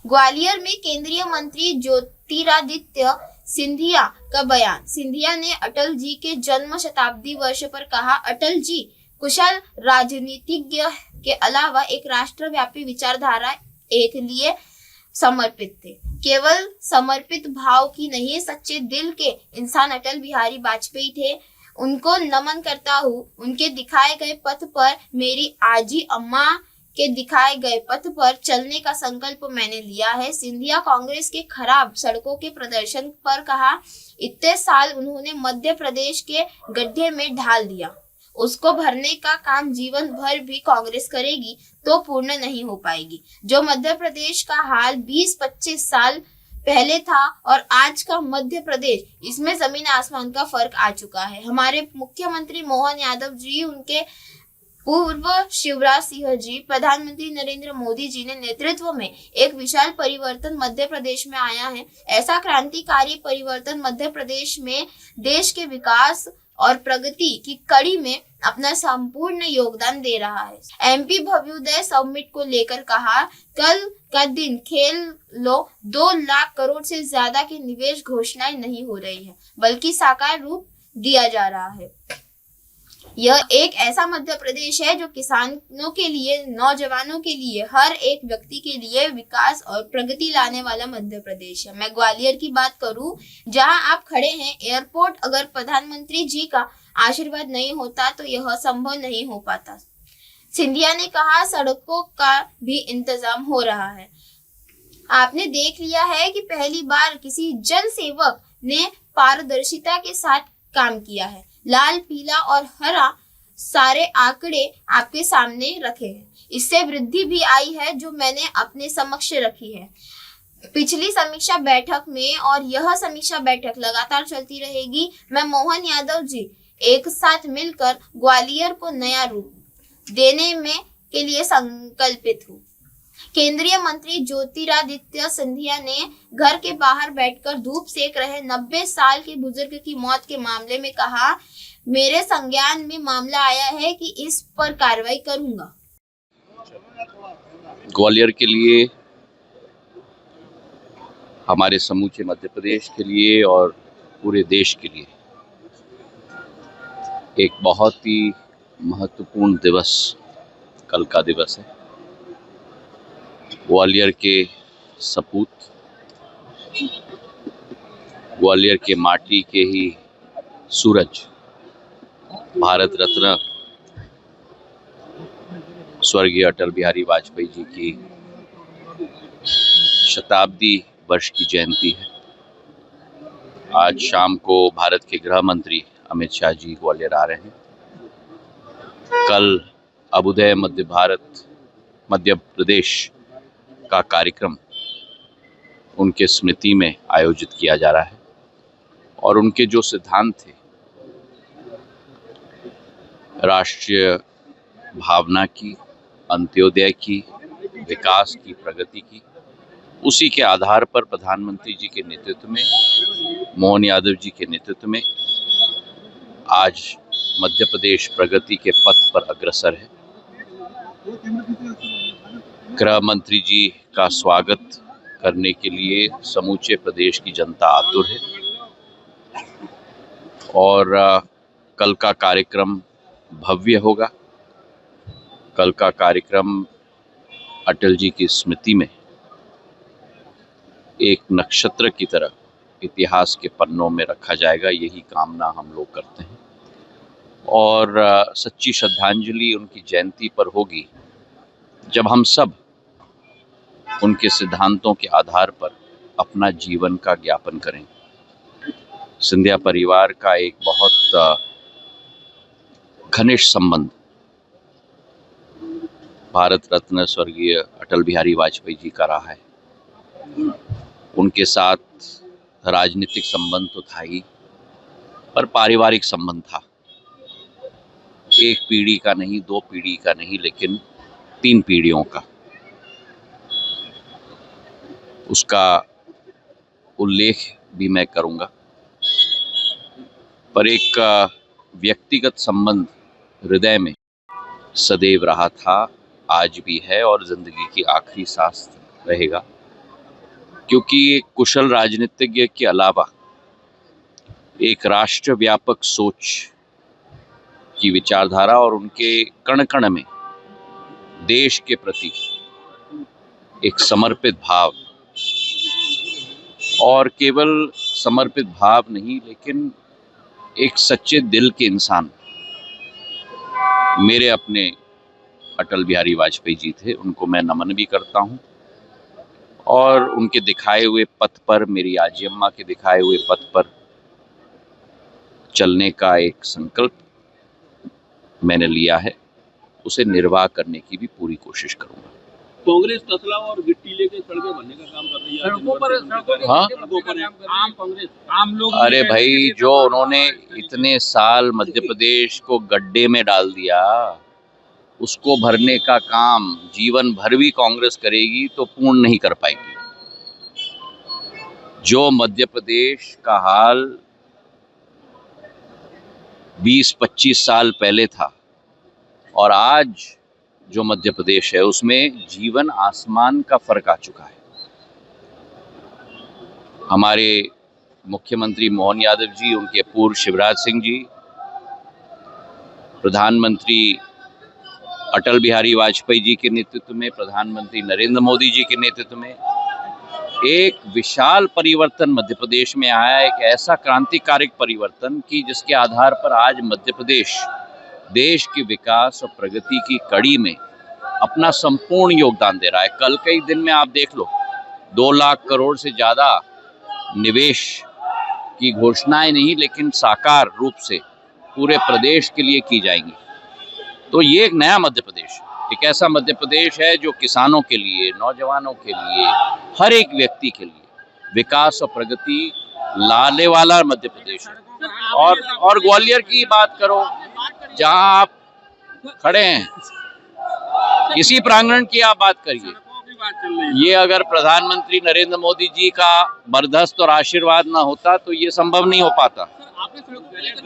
ग्वालियर में केंद्रीय मंत्री ज्योतिरादित्य सिंधिया का बयान। सिंधिया ने अटल जी के जन्म शताब्दी वर्ष पर कहा, अटल जी कुशल राजनीतिज्ञ के अलावा एक राष्ट्रव्यापी विचारधारा एक लिए समर्पित थे। केवल समर्पित भाव की नहीं, सच्चे दिल के इंसान अटल बिहारी वाजपेयी थे। उनको नमन करता हूँ। उनके दिखाए गए पथ पर, मेरी आजी अम्मा के दिखाए गए पथ पर चलने का संकल्प मैंने लिया है। सिंधिया कांग्रेस के खराब सड़कों के प्रदर्शन पर कहा, इतने साल उन्होंने मध्य प्रदेश के गड्ढे में ढाल दिया, उसको भरने का काम जीवन भर भी कांग्रेस करेगी तो पूर्ण नहीं हो पाएगी। जो मध्य प्रदेश का हाल 20-25 साल पहले था और आज का मध्य प्रदेश, इसमें जमीन आसमान का फर्क आ चुका है। हमारे मुख्यमंत्री मोहन यादव जी, उनके पूर्व शिवराज सिंह जी, प्रधानमंत्री नरेंद्र मोदी जी ने नेतृत्व में एक विशाल परिवर्तन मध्य प्रदेश में आया है। ऐसा क्रांतिकारी परिवर्तन मध्य प्रदेश में देश के विकास और प्रगति की कड़ी में अपना संपूर्ण योगदान दे रहा है। एमपी भव्योदय समिट को लेकर कहा, कल का दिन खेल लो, 2 लाख करोड़ से ज्यादा के निवेश घोषणाएं नहीं हो रही है, बल्कि साकार रूप दिया जा रहा है। यह एक ऐसा मध्य प्रदेश है जो किसानों के लिए, नौजवानों के लिए, हर एक व्यक्ति के लिए विकास और प्रगति लाने वाला मध्य प्रदेश है। मैं ग्वालियर की बात करूं, जहां आप खड़े हैं, एयरपोर्ट, अगर प्रधानमंत्री जी का आशीर्वाद नहीं होता तो यह संभव नहीं हो पाता। सिंधिया ने कहा, सड़कों का भी इंतजाम हो रहा है। आपने देख लिया है कि पहली बार किसी जन सेवक ने पारदर्शिता के साथ काम किया है। लाल, पीला और हरा सारे आंकड़े आपके सामने रखे हैं। इससे वृद्धि भी आई है जो मैंने अपने समक्ष रखी है पिछली समीक्षा बैठक में, और यह समीक्षा बैठक लगातार चलती रहेगी। मैं मोहन यादव जी एक साथ मिलकर ग्वालियर को नया रूप देने में के लिए संकल्पित हूँ। केंद्रीय मंत्री ज्योतिरादित्य सिंधिया ने घर के बाहर बैठकर धूप सेक रहे 90 साल के बुजुर्ग की मौत के मामले में कहा, मेरे संज्ञान में मामला आया है कि इस पर कार्रवाई करूंगा। ग्वालियर के लिए, हमारे समूचे मध्य प्रदेश के लिए और पूरे देश के लिए एक बहुत ही महत्वपूर्ण दिवस कल का दिवस है। ग्वालियर के सपूत, ग्वालियर के माटी के ही सूरज, भारत रत्न स्वर्गीय अटल बिहारी वाजपेयी जी की शताब्दी वर्ष की जयंती है। आज शाम को भारत के गृह मंत्री अमित शाह जी ग्वालियर आ रहे हैं। कल अभ्युदय मध्य प्रदेश का कार्यक्रम उनके स्मृति में आयोजित किया जा रहा है और उनके जो सिद्धांत थे, राष्ट्रीय भावना की, अंत्योदय की, विकास की, प्रगति की, उसी के आधार पर प्रधानमंत्री जी के नेतृत्व में, मोहन यादव जी के नेतृत्व में आज मध्य प्रदेश प्रगति के पथ पर अग्रसर है। गृह मंत्री जी का स्वागत करने के लिए समूचे प्रदेश की जनता आतुर है और कल का कार्यक्रम भव्य होगा। कल का कार्यक्रम अटल जी की स्मृति में एक नक्षत्र की तरह इतिहास के पन्नों में रखा जाएगा, यही कामना हम लोग करते हैं। और सच्ची श्रद्धांजलि उनकी जयंती पर होगी जब हम सब उनके सिद्धांतों के आधार पर अपना जीवन का ज्ञापन करें। सिंधिया परिवार का एक बहुत घनिष्ठ संबंध भारत रत्न स्वर्गीय अटल बिहारी वाजपेयी जी का रहा है। उनके साथ राजनीतिक संबंध तो था ही, पर पारिवारिक संबंध था। एक पीढ़ी का नहीं, 2 पीढ़ी का नहीं, लेकिन 3 पीढ़ियों का। उसका उल्लेख भी मैं करूंगा, पर एक व्यक्तिगत संबंध हृदय में सदैव रहा था, आज भी है और जिंदगी की आखिरी सांस रहेगा। क्योंकि एक कुशल राजनीतिज्ञ के अलावा एक राष्ट्र व्यापक सोच की विचारधारा और उनके कण कण में देश के प्रति एक समर्पित भाव, और केवल समर्पित भाव नहीं लेकिन एक सच्चे दिल के इंसान मेरे अपने अटल बिहारी वाजपेयी जी थे। उनको मैं नमन भी करता हूं और उनके दिखाए हुए पथ पर, मेरी आजी अम्मा के दिखाए हुए पथ पर चलने का एक संकल्प मैंने लिया है, उसे निर्वाह करने की भी पूरी कोशिश करूंगा। कांग्रेस तसला और गिट्टी लेके सड़कें बनने का काम कर रही है। सड़कों पर आम कांग्रेस आम लोग। अरे भाई, जो उन्होंने इतने साल मध्य प्रदेश को गड्ढे में डाल दिया, उसको भरने का काम जीवन भर भी कांग्रेस करेगी तो पूर्ण नहीं कर पाएगी। जो मध्य प्रदेश का हाल 20-25 साल पहले था और आज जो मध्य प्रदेश है, उसमें जीवन आसमान का फर्क आ चुका है। हमारे मुख्यमंत्री मोहन यादव जी, उनके पूर्व शिवराज सिंह जी, प्रधानमंत्री अटल बिहारी वाजपेयी जी के नेतृत्व में, प्रधानमंत्री नरेंद्र मोदी जी के नेतृत्व में एक विशाल परिवर्तन मध्य प्रदेश में आया। एक ऐसा क्रांतिकारिक परिवर्तन कि जिसके आधार पर आज मध्य प्रदेश देश के विकास और प्रगति की कड़ी में अपना संपूर्ण योगदान दे रहा है। कल के ही दिन में आप देख लो, 2 लाख करोड़ से ज़्यादा निवेश की घोषणाएं नहीं लेकिन साकार रूप से पूरे प्रदेश के लिए की जाएंगी। तो ये एक नया मध्य प्रदेश, एक ऐसा मध्य प्रदेश है जो किसानों के लिए, नौजवानों के लिए, हर एक व्यक्ति के लिए विकास और प्रगति लाने वाला मध्य प्रदेश है। और ग्वालियर की बात करो, जहां आप खड़े हैं, इसी प्रांगण की आप बात करिए, ये अगर प्रधानमंत्री नरेंद्र मोदी जी का बरदस्त और आशीर्वाद ना होता तो ये संभव नहीं हो पाता।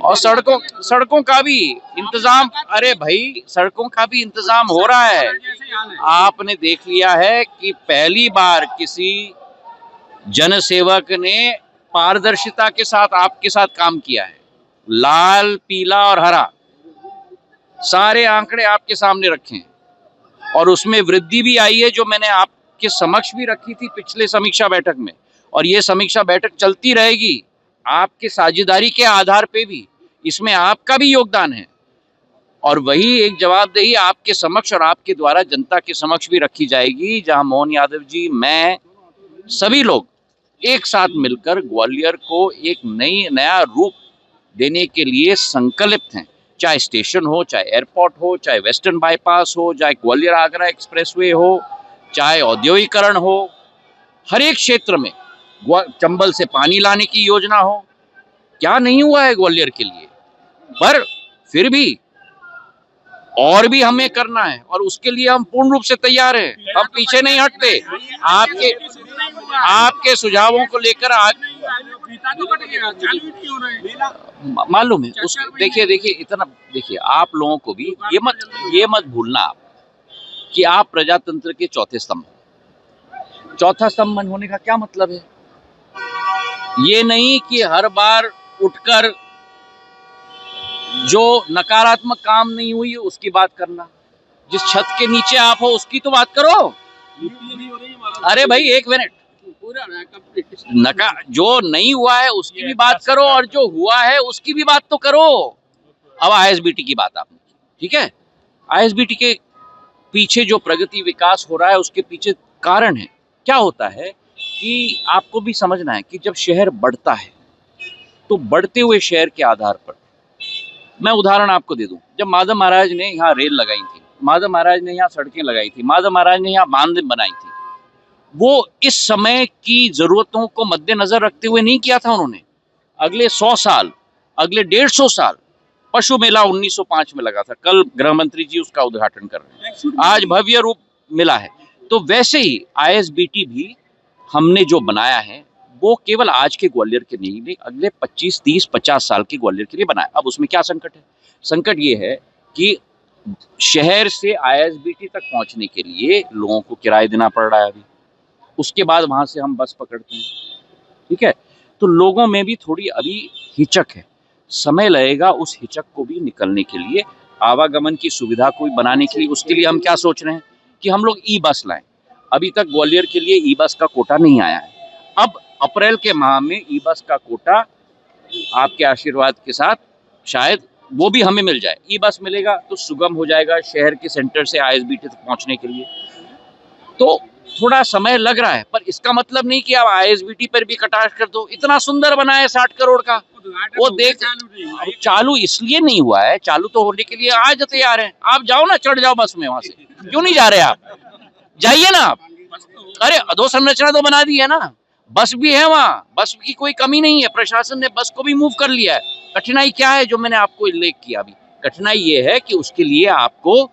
और सड़कों का भी इंतजाम, अरे भाई, सड़कों का भी इंतजाम हो रहा है। आपने देख लिया है कि पहली बार किसी जनसेवक ने पारदर्शिता के साथ आपके साथ काम किया है। लाल, पीला और हरा सारे आंकड़े आपके सामने रखे हैं और उसमें वृद्धि भी आई है, जो मैंने आपके समक्ष भी रखी थी पिछले समीक्षा बैठक में। और ये समीक्षा बैठक चलती रहेगी आपके साझेदारी के आधार पे भी, इसमें आपका भी योगदान है। और वही एक जवाबदेही आपके समक्ष और आपके द्वारा जनता के समक्ष भी रखी जाएगी, जहां मोहन यादव जी, मैं, सभी लोग एक साथ मिलकर ग्वालियर को एक नया रूप देने के लिए संकल्पित हैं। चाहे स्टेशन हो, चाहे एयरपोर्ट हो, चाहे वेस्टर्न बाईपास हो, चाहे ग्वालियर आगरा एक्सप्रेसवे हो, चाहे औद्योगिकरण हो, हर एक क्षेत्र में चंबल से पानी लाने की योजना हो, क्या नहीं हुआ है ग्वालियर के लिए। पर फिर भी और भी हमें करना है और उसके लिए हम पूर्ण रूप से तैयार हैं। हम पीछे नहीं हटते। आपके सुझावों को लेकर मालूम है उसको। देखिए आप लोगों को भी ये मत भूलना आप कि आप प्रजातंत्र के चौथे स्तंभ। चौथा स्तंभ होने का क्या मतलब है? ये नहीं कि हर बार उठकर जो नकारात्मक काम नहीं हुई उसकी बात करना। जिस छत के नीचे आप हो उसकी तो बात करो। अरे भाई, एक मिनट, जो नहीं हुआ है उसकी भी बात करो और जो हुआ है उसकी भी बात तो करो। अब आईएसबीटी की बात आपने की, ठीक है। आईएसबीटी के पीछे जो प्रगति विकास हो रहा है उसके पीछे कारण है। क्या होता है कि आपको भी समझना है कि जब शहर बढ़ता है तो बढ़ते हुए शहर के आधार पर, मैं उदाहरण आपको दे दूं, जब माधव महाराज ने यहाँ रेल लगाई थी, माधव महाराज ने यहाँ सड़कें लगाई थी, माधव महाराज ने यहाँ बांध बनाई थी, वो इस समय की जरूरतों को मद्देनजर रखते हुए नहीं किया था उन्होंने। अगले 100 साल, अगले 150 साल, पशु मेला 1905 में लगा था, कल गृह मंत्री जी उसका उद्घाटन कर रहे हैं, आज भव्य रूप मिला है। तो वैसे ही आईएसबीटी भी हमने जो बनाया है वो केवल आज के ग्वालियर के नहीं, अगले 25, 30, 50 साल के ग्वालियर के लिए बनाया। अब उसमें क्या संकट है? संकट ये है कि शहर से आईएसबीटी तक पहुंचने के लिए लोगों को किराया देना पड़ रहा है। अभी उसके बाद वहाँ से हम बस पकड़ते हैं, ठीक है। तो लोगों में भी थोड़ी अभी हिचक है, समय लगेगा उस हिचक को भी निकलने के लिए, आवागमन की सुविधा को बनाने के लिए। उसके लिए हम क्या सोच रहे हैं कि हम लोग ई बस लाएं। अभी तक ग्वालियर के लिए ई बस का कोटा नहीं आया है, अब अप्रैल के माह में ई बस का कोटा आपके आशीर्वाद के साथ शायद वो भी हमें मिल जाए। ई बस मिलेगा तो सुगम हो जाएगा शहर के सेंटर से ISBT तक पहुंचने के लिए। तो थोड़ा समय लग रहा है, पर इसका मतलब नहीं कि आप ISBT पर भी कटाक्ष कर दो। इतना सुंदर बना है 60 करोड़ का, वो देख अब चालू इसलिए नहीं हुआ है, चालू तो होने के लिए आज तैयार है। आप जाओ ना, चढ़ जाओ बस में, वहां से क्यों नहीं जा रहे आप? जाइए ना आप। अरे अधोसंरचना तो बना दी है ना, बस भी है वहाँ, बस की कोई कमी नहीं है, प्रशासन ने बस को भी मूव कर लिया है। कठिनाई क्या है जो मैंने आपको उल्लेख किया अभी? कठिनाई ये है कि उसके लिए आपको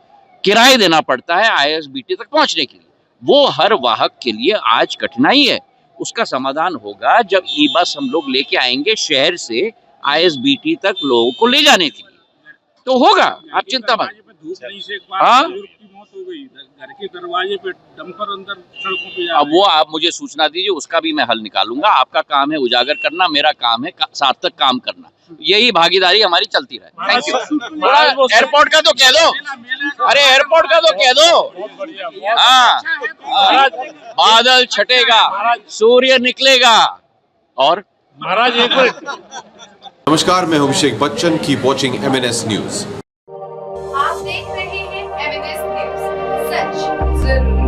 किराया देना पड़ता है ISBT तक पहुंचने के लिए। वो हर वाहक के लिए आज कठिनाई है। उसका समाधान होगा जब ई बस हम लोग लेके आएंगे शहर से ISBT तक लोगों को ले जाने के लिए, तो होगा, आप चिंता मत। हाँ, घर के दरवाजे पे डंपर अंदर सड़कों पे अब वो आप मुझे सूचना दीजिए, उसका भी मैं हल निकालूंगा। आपका काम है उजागर करना, मेरा काम है सार्थक काम करना। यही भागीदारी हमारी चलती रहे। Thank you. थोड़ा एयरपोर्ट का तो कह दो, अरे एयरपोर्ट का तो कह दो। हाँ, बादल छटेगा, सूर्य निकलेगा। और महाराज एक मिनट। नमस्कार, मैं हूं Abhishek Bachchan. Keep watching MNS news. आप देख रहे हैं MNS न्यूज, सच जरूर।